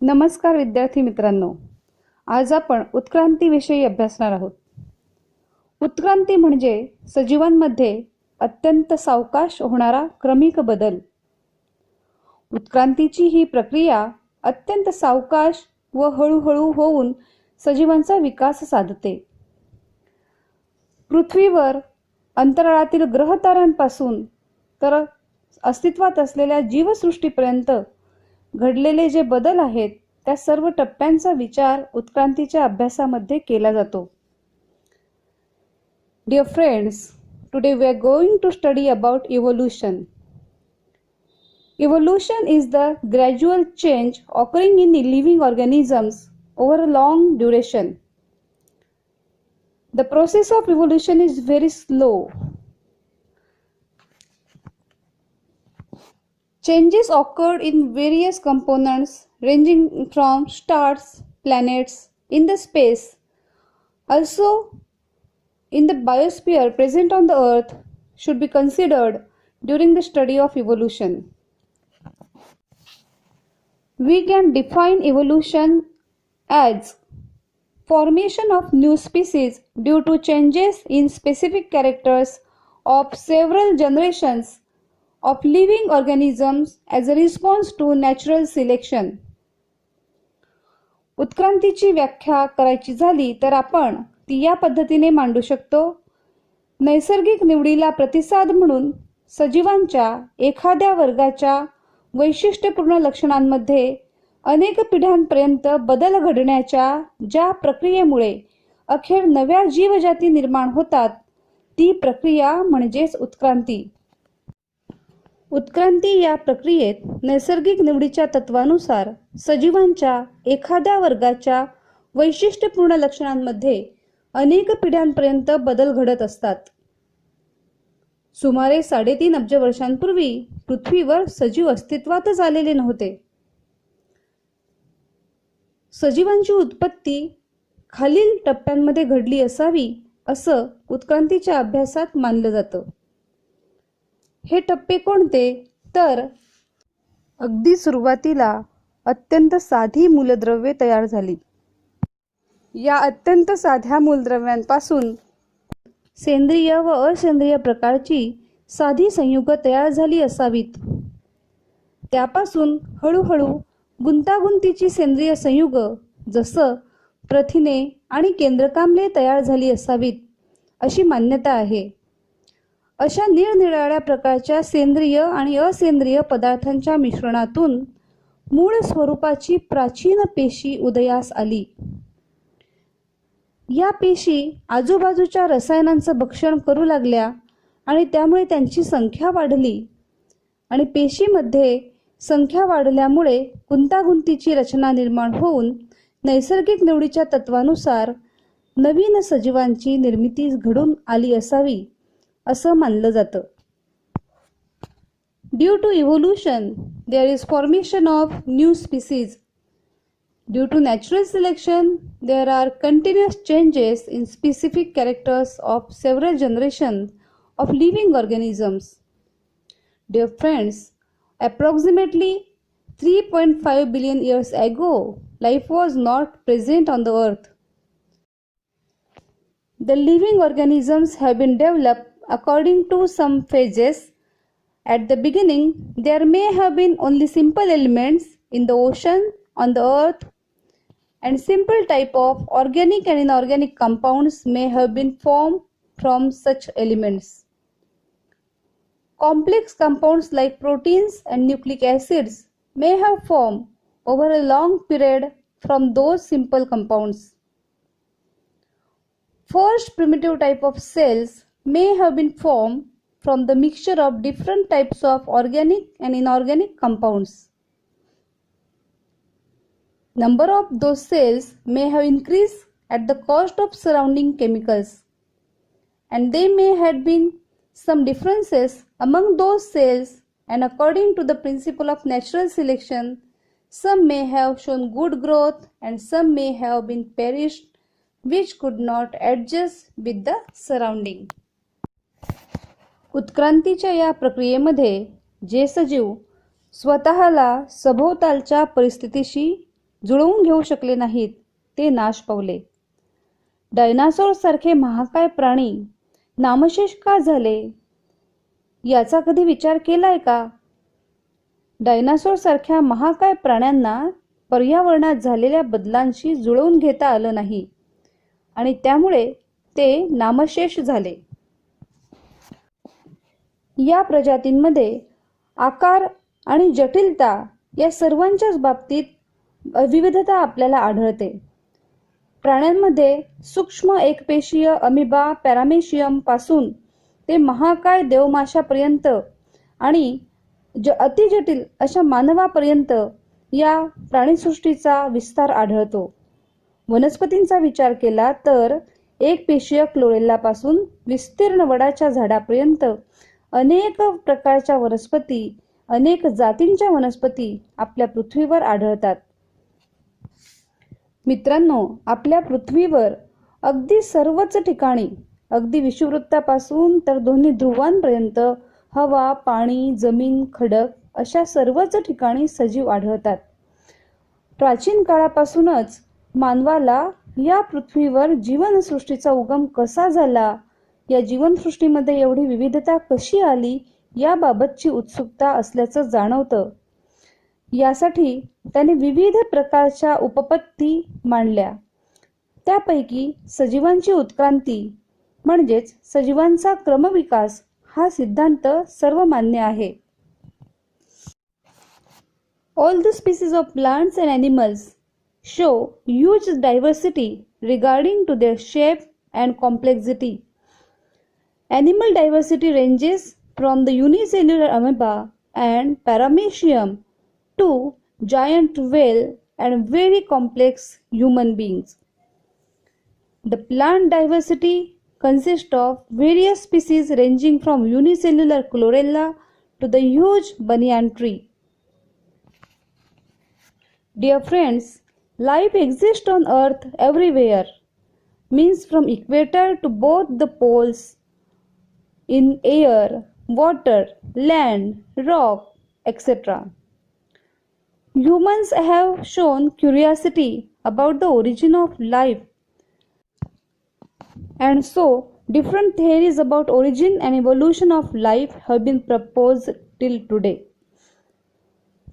नमस्कार विद्यार्थी मित्रांनो, आज आपण उत्क्रांतीविषयी अभ्यासणार आहोत. उत्क्रांती म्हणजे सजीवांमध्ये अत्यंत सावकाश होणारा क्रमिक बदल. उत्क्रांतीची ही प्रक्रिया अत्यंत सावकाश व हळूहळू होऊन सजीवांचा विकास साधते. पृथ्वीवर अंतराळातील ग्रहताऱ्यांपासून तर अस्तित्वात असलेल्या जीवसृष्टीपर्यंत घडलेले जे बदल आहेत त्या सर्व टप्प्यांचा विचार उत्क्रांतीच्या अभ्यासामध्ये केला जातो. Dear friends, today we are going to study about evolution. Evolution is the gradual change occurring in living organisms over a long duration. The process of evolution is very slow. Changes occurred in various components ranging from stars, planets in the space, also in the biosphere present on the earth should be considered during the study of evolution. We can define evolution as formation of new species due to changes in specific characters of several generations of living organisms as a response to natural selection. उत्क्रांतीची व्याख्या करायची झाली तर आपण ती या पद्धतीने मांडू शकतो. नैसर्गिक निवडीला प्रतिसाद म्हणून सजीवांच्या एखाद्या वर्गाच्या वैशिष्ट्यपूर्ण लक्षणांमध्ये अनेक पिढ्यांपर्यंत बदल घडण्याच्या ज्या प्रक्रियेमुळे अखेर नव्या जीवजाती निर्माण होतात ती प्रक्रिया म्हणजेच उत्क्रांती. उत्क्रांती या प्रक्रियेत नैसर्गिक निवडीच्या तत्वानुसार सजीवांच्या एखाद्या वर्गाच्या वैशिष्ट्यपूर्ण लक्षणांमध्ये अनेक पिढ्यांपर्यंत बदल घडत असतात. सुमारे 3.5 अब्ज वर्षांपूर्वी पृथ्वीवर सजीव अस्तित्वातच आलेले नव्हते. सजीवांची उत्पत्ती खालील टप्प्यांमध्ये घडली असावी असं उत्क्रांतीच्या अभ्यासात मानलं जातं. हे टप्पे कोणते तर अगदी सुरुवातीला अत्यंत साधी मूलद्रव्ये तयार झाली. या अत्यंत साध्या मूलद्रव्यांपासून सेंद्रिय व असेंद्रिय प्रकारची साधी संयुग तयार झाली असावीत. त्यापासून हळूहळू गुंतागुंतीची सेंद्रिय संयुग जसं प्रथिने आणि केंद्रकाम्ले तयार झाली असावीत अशी मान्यता आहे. अशा निरनिराळ्या प्रकारच्या सेंद्रिय आणि असेंद्रिय पदार्थांच्या मिश्रणातून मूळ स्वरूपाची प्राचीन पेशी उदयास आली. या पेशी आजूबाजूच्या रसायनांचं भक्षण करू लागल्या आणि त्यामुळे त्यांची संख्या वाढली आणि पेशीमध्ये संख्या वाढल्यामुळे गुंतागुंतीची रचना निर्माण होऊन नैसर्गिक निवडीच्या तत्वानुसार नवीन सजीवांची निर्मिती घडून आली असावी असं मानलं जातं. Due to evolution, there is formation of new species. Due to natural selection, there are continuous changes in specific characters of several generations of living organisms. Dear friends, approximately 3.5 billion years ago, life was not present on the earth. The living organisms have been developed according to some phases. At the beginning, there may have been only simple elements in the ocean, on the earth, and simple type of organic and inorganic compounds may have been formed from such elements. Complex compounds like proteins and nucleic acids may have formed over a long period from those simple compounds. First primitive type of cells may have been formed from the mixture of different types of organic and inorganic compounds. Number of those cells may have increased at the cost of surrounding chemicals, and there may have been some differences among those cells, and according to the principle of natural selection, some may have shown good growth and some may have been perished which could not adjust with the surrounding. उत्क्रांतीच्या या प्रक्रियेमध्ये जे सजीव स्वतःला सभोवतालच्या परिस्थितीशी जुळवून घेऊ शकले नाहीत ते नाश पावले. डायनासोर सारखे महाकाय प्राणी नामशेष का झाले याचा कधी विचार केलाय का? डायनासोर सारख्या महाकाय प्राण्यांना पर्यावरणात झालेल्या बदलांशी जुळवून घेता आलं नाही आणि त्यामुळे ते नामशेष झाले. या प्रजातींमध्ये आकार आणि जटिलता या सर्वांच्याच बाबतीत विविधता आपल्याला आढळते. प्राण्यांमध्ये सूक्ष्म एकपेशीय अमिबा पॅरामेशियम पासून ते महाकाय देवमाशापर्यंत आणि अतिजटिल अशा मानवापर्यंत या प्राणीसृष्टीचा विस्तार आढळतो. वनस्पतींचा विचार केला तर एकपेशीय क्लोरेल्लापासून विस्तीर्ण वडाच्या झाडापर्यंत अनेक प्रकारच्या वनस्पती, अनेक जातींच्या वनस्पती आपल्या पृथ्वीवर आढळतात. मित्रांनो, आपल्या पृथ्वीवर अगदी सर्वच ठिकाणी, अगदी विषुववृत्तापासून तर दोन्ही ध्रुवांपर्यंत हवा, पाणी, जमीन, खडक अशा सर्वच ठिकाणी सजीव आढळतात. प्राचीन काळापासूनच मानवाला या पृथ्वीवर जीवनसृष्टीचा उगम कसा झाला, या जीवनसृष्टीमध्ये एवढी विविधता कशी आली याबाबतची उत्सुकता असल्याचं जाणवतं. यासाठी त्याने विविध प्रकारच्या उपपत्ती मांडल्या. त्यापैकी सजीवांची उत्क्रांती म्हणजेच सजीवांचा क्रमविकास हा सिद्धांत सर्वमान्य आहे. All the species of plants and animals show huge diversity regarding to their shape and complexity. Animal diversity ranges from the unicellular amoeba and paramecium to giant whale and very complex human beings. The plant diversity consists of various species ranging from unicellular chlorella to the huge banyan tree. Dear friends, life exists on earth everywhere, means from equator to both the poles, in air, water, land, rock, etc. Humans have shown curiosity about the origin of life, and so different theories about origin and evolution of life have been proposed till today.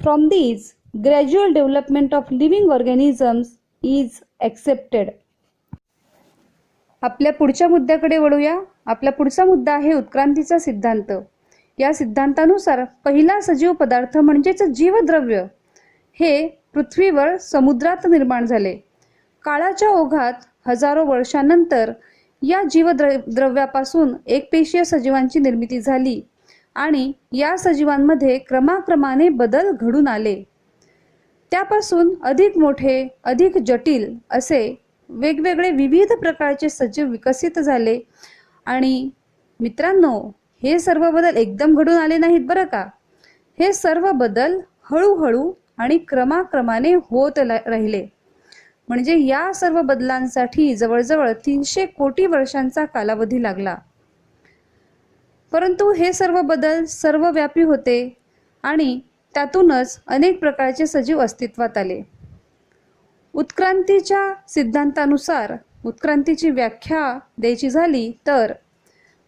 From these, gradual development of living organisms is accepted. आपल्या पुढच्या मुद्द्याकडे वळूया. आपला पुढचा मुद्दा आहे उत्क्रांतीचा सिद्धांत. या सिद्धांतानुसार पहिला सजीव पदार्थ म्हणजेच जीवद्रव्य हे पृथ्वीवर समुद्रात निर्माण झाले. काळाच्या ओघात हजारो वर्षांनंतर या जीवद्रव्यापासून एकपेशीय सजीवांची निर्मिती झाली आणि या सजीवांमध्ये क्रमाक्रमाने बदल घडून आले. त्यापासून अधिक मोठे, अधिक जटिल असे वेगवेगळे विविध प्रकारचे सजीव विकसित झाले. आणि मित्रांनो, हे सर्व बदल एकदम घडून आले नाहीत बरं का. हे सर्व बदल हळूहळू आणि क्रमाक्रमाने होत राहिले. म्हणजे या सर्व बदलांसाठी जवळजवळ 300 कोटी वर्षांचा कालावधी लागला. परंतु हे सर्व बदल सर्वव्यापी होते आणि त्यातूनच अनेक प्रकारचे सजीव अस्तित्वात आले. उत्क्रांतीच्या सिद्धांतानुसार उत्क्रांतीची व्याख्या द्यायची झाली तर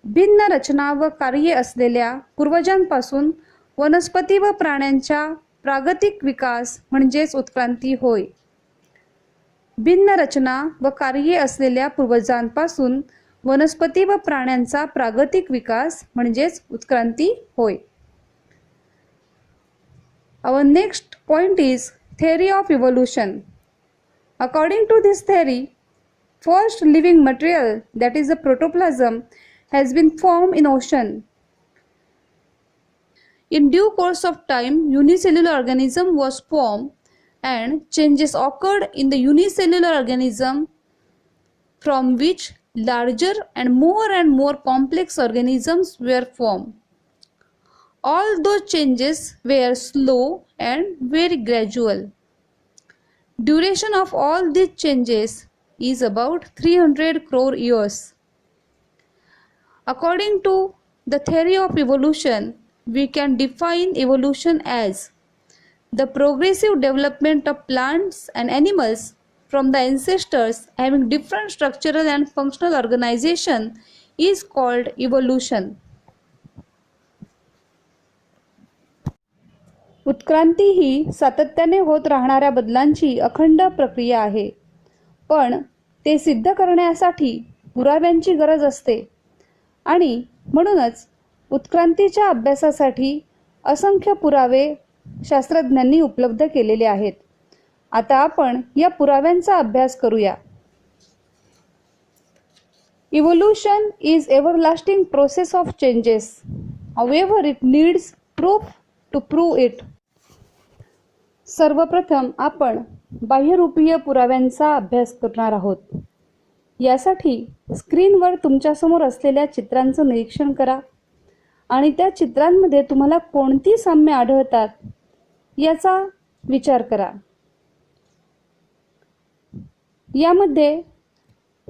भिन्न रचना व कार्ये असलेल्या पूर्वजांपासून वनस्पती व प्राण्यांच्या प्रागतिक विकास म्हणजेच उत्क्रांती होय. भिन्न रचना व कार्ये असलेल्या पूर्वजांपासून वनस्पती व प्राण्यांचा प्रागतिक विकास म्हणजेच उत्क्रांती होय. Our next point is theory of evolution. According to this theory, first living material, that is the protoplasm, has been formed in ocean. In due course of time, unicellular organism was formed and changes occurred in the unicellular organism, from which larger and more complex organisms were formed. All those changes were slow and very gradual. Duration of all these changes is about 300 crore years. According to the theory of evolution, we can define evolution as The progressive development of plants and animals from the ancestors having different structural and functional organization is called evolution. उत्क्रांती ही सातत्याने होत राहणाऱ्या बदलांची अखंड प्रक्रिया आहे, पण ते सिद्ध करण्यासाठी पुराव्यांची गरज असते आणि म्हणूनच उत्क्रांतीच्या अभ्यासासाठी असंख्य पुरावे शास्त्रज्ञांनी उपलब्ध केलेले आहेत. आता आपण या पुराव्यांचा अभ्यास करूया. Evolution is everlasting process of changes. However, it needs proof to prove it. सर्वप्रथम आपण बाह्यरूपीय पुराव्यांचा अभ्यास करणार आहोत. यासाठी स्क्रीनवर तुमच्यासमोर असलेल्या चित्रांचं निरीक्षण करा आणि त्या चित्रांमध्ये तुम्हाला कोणती साम्य आढळतात याचा विचार करा. यामध्ये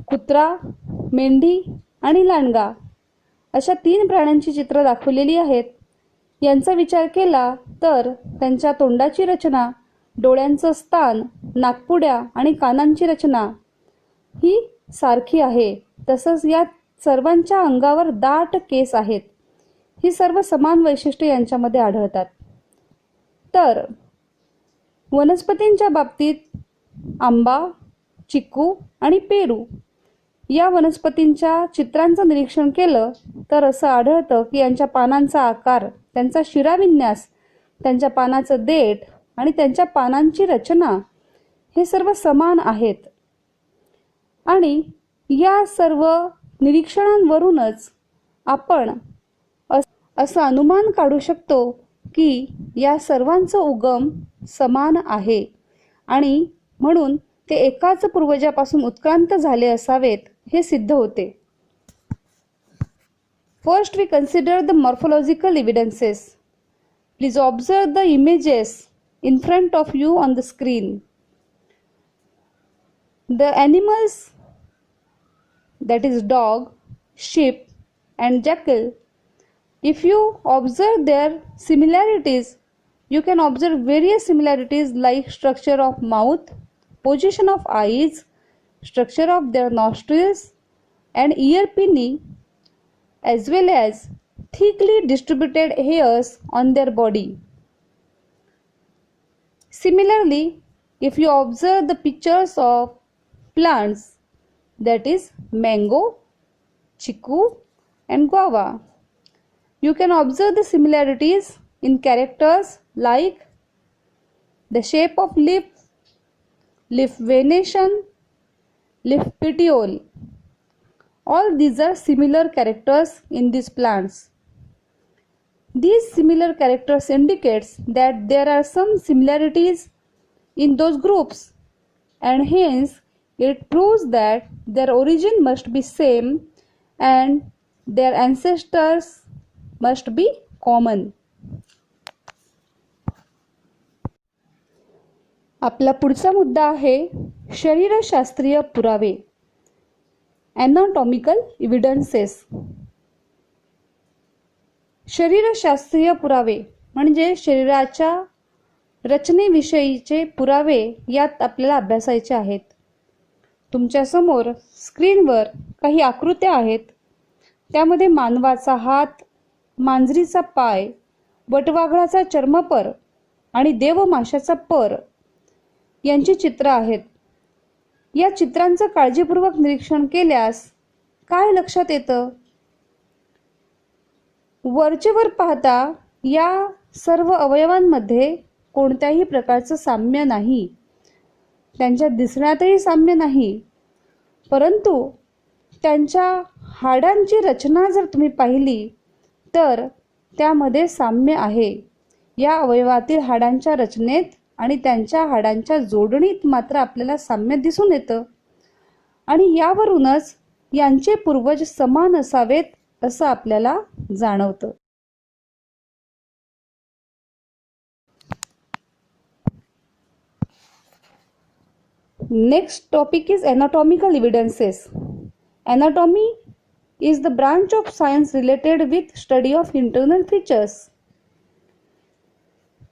कुत्रा, मेंढी आणि लांडगा अशा 3 प्राण्यांची चित्र दाखवलेली आहेत. यांचा विचार केला तर त्यांच्या तोंडाची रचना, डोळ्यांचं स्थान, नाकपुड्या आणि कानांची रचना ही सारखी आहे. तसंच या सर्वांच्या अंगावर दाट केस आहेत. ही सर्व समान वैशिष्ट्ये यांच्यामध्ये आढळतात. तर वनस्पतींच्या बाबतीत आंबा, चिकू आणि पेरू या वनस्पतींच्या चित्रांचं निरीक्षण केलं तर असं आढळतं की यांच्या पानांचा आकार, त्यांचा शिराविन्यास, त्यांच्या पानाचं देठ आणि त्यांच्या पानांची रचना हे सर्व समान आहेत. आणि या सर्व निरीक्षणांवरूनच आपण असं अनुमान काढू शकतो की या सर्वांचं उगम समान आहे आणि म्हणून ते एकाच पूर्वजापासून उत्क्रांत झाले असावेत हे सिद्ध होते. First we consider the morphological evidences. Please observe the images in front of you on the screen. The animals, that is dog, sheep and jackal, if you observe their similarities, you can observe various similarities like structure of mouth, position of eyes, structure of their nostrils and ear pinnae, as well as thickly distributed hairs on their body. Similarly, if you observe the pictures of plants, that is mango, chiku and guava, you can observe the similarities in characters like the shape of leaf, leaf venation, leaf petiole. All these are similar characters in these plants. These similar characters indicates that there are some similarities in those groups and hence it proves that their origin must be same and their ancestors must be common. आपला पुढचा मुद्दा आहे शरीरशास्त्रीय पुरावे, anatomical evidences. शरीरशास्त्रीय पुरावे म्हणजे शरीराच्या रचनेविषयीचे पुरावे यात आपल्याला अभ्यासायचे आहेत. तुमच्या समोर स्क्रीनवर काही आकृत्या आहेत. त्यामध्ये मानवाचा हात, मांजरीचा पाय, वटवाघळाचा चर्मपर आणि देवमाशाचा पर यांची चित्र आहेत. या चित्रांचं काळजीपूर्वक निरीक्षण केल्यास काय लक्षात येतं? वरचेवर पाहता या सर्व अवयवांमध्ये कोणत्याही प्रकारचं साम्य नाही. त्यांच्या दिसण्यातही साम्य नाही, परंतु त्यांच्या हाडांची रचना जर तुम्ही पाहिली तर त्यामध्ये साम्य आहे. या अवयवातील हाडांच्या रचनेत आणि त्यांच्या हाडांच्या जोडणीत मात्र आपल्याला साम्य दिसून येतं आणि यावरूनच यांचे पूर्वज समान असावेत असं आपल्याला जाणवतं. Next topic is anatomical evidences. Anatomy is the branch of science related with study of internal features.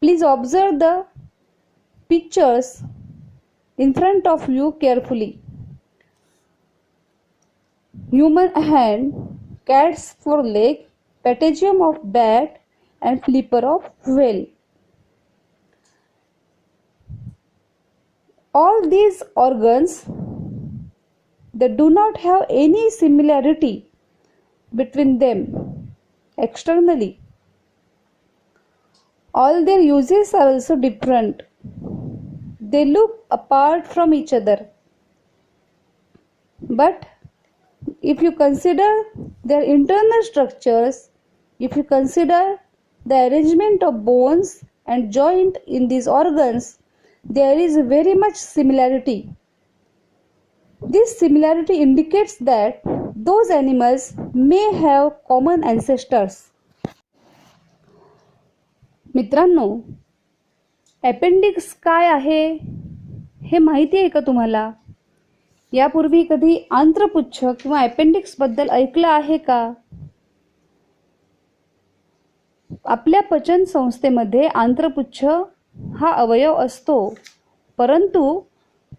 Please observe the pictures in front of you carefully. Human hand, cat's foreleg, patagium of bat, and flipper of whale. All these organs, they do not have any similarity between them externally. All their uses are also different. They look apart from each other. But if you consider their internal structures, if you consider the arrangement of bones and joint in these organs, there is very much similarity. This similarity indicates that those animals may have common ancestors. मित्रांनो, appendix काय आहे हे माहिती आहे का तुम्हाला? यापूर्वी कधी आंत्रपुच्छ किंवा अपेंडिक्स बद्दल ऐकलं आहे का? आपल्या पचन संस्थेमध्ये आंत्रपुच्छ हा अवयव असतो, परंतु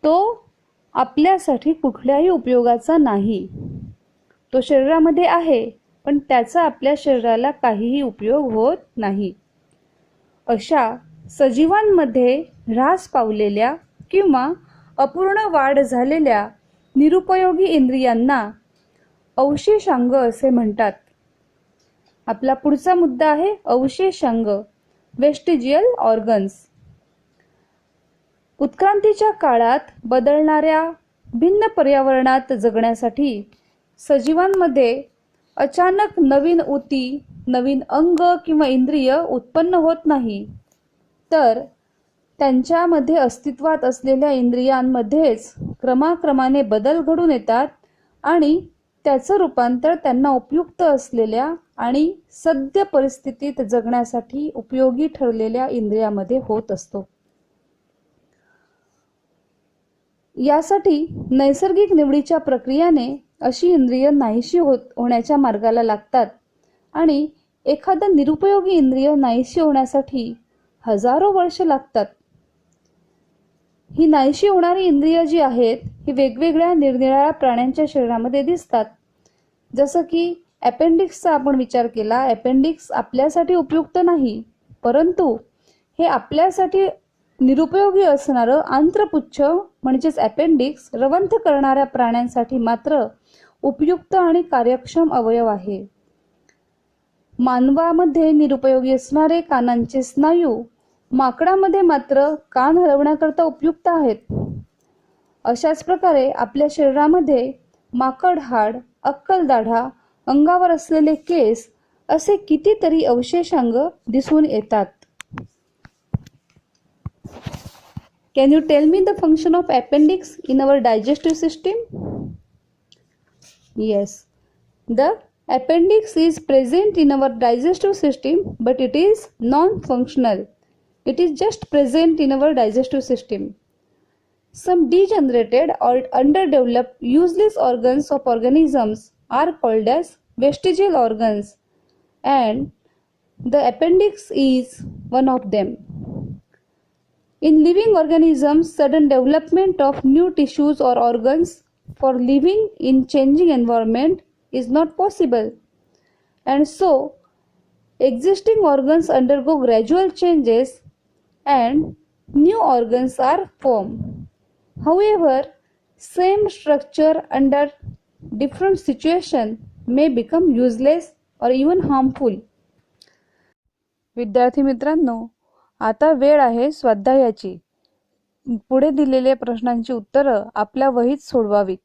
तो आपल्यासाठी कुठल्याही उपयोगाचा नाही. तो शरीरामध्ये आहे, पण त्याचा आपल्या शरीराला काहीही उपयोग होत नाही. अशा सजीवांमध्ये ऱ्हास पावलेल्या किंवा अपूर्ण वाढ झालेल्या निरुपयोगी इंद्रियांना अवशेषांग असे म्हणतात. आपला पुढचा मुद्दा आहे अवशेषांग, वेस्टिजियल ऑर्गन्स. उत्क्रांतीच्या काळात बदलणाऱ्या भिन्न पर्यावरणात जगण्यासाठी सजीवांमध्ये अचानक नवीन ऊती, नवीन अंग किंवा इंद्रिय उत्पन्न होत नाही, तर त्यांच्यामध्ये अस्तित्वात असलेल्या इंद्रियांमध्येच क्रमाक्रमाने बदल घडून येतात आणि त्याचं रूपांतर त्यांना उपयुक्त असलेल्या आणि सद्य परिस्थितीत जगण्यासाठी उपयोगी ठरलेल्या इंद्रियामध्ये होत असतो. यासाठी नैसर्गिक निवडीच्या प्रक्रियेने अशी इंद्रिय नाहीशी होण्याच्या मार्गाला लागतात आणि एखादं निरुपयोगी इंद्रिय नाहीशी होण्यासाठी हजारो वर्ष लागतात. ही नाहीशी होणारी इंद्रिय जी आहेत ही वेगवेगळ्या निरनिराळ्या प्राण्यांच्या शरीरामध्ये दिसतात. जसं की अपेंडिक्सचा आपण विचार केला, अपेंडिक्स आपल्यासाठी उपयुक्त नाही, परंतु हे आपल्यासाठी निरुपयोगी असणारं आंत्रपुच्छ म्हणजेच अपेंडिक्स रवंथ करणाऱ्या प्राण्यांसाठी मात्र उपयुक्त आणि कार्यक्षम अवयव आहे. मानवामध्ये निरुपयोगी असणारे कानांचे स्नायू माकडामध्ये मात्र कान हलवण्याकरता उपयुक्त आहेत. अशाच प्रकारे आपल्या शरीरामध्ये माकड हाड, अक्कल दाढा, अंगावर असलेले केस असे कितीतरी अवशेषांग दिसून येतात. Can you tell me the function of appendix in our digestive system? Yes, the appendix is present in our digestive system, but it is non-functional. It is just present in our digestive system. Some degenerated or underdeveloped useless organs of organisms are called as vestigial organs, and the appendix is one of them. In living organisms, sudden development of new tissues or organs for living in changing environment is not possible, and so existing organs undergo gradual changes and new organs are formed. However, same structure under different situation may become useless or even harmful. विद्यार्थी मित्रांनो, आता वेळ आहे स्वाध्यायाची. पुढे दिलेल्या प्रश्नांची उत्तरं आपल्या वहीत सोडवावीत.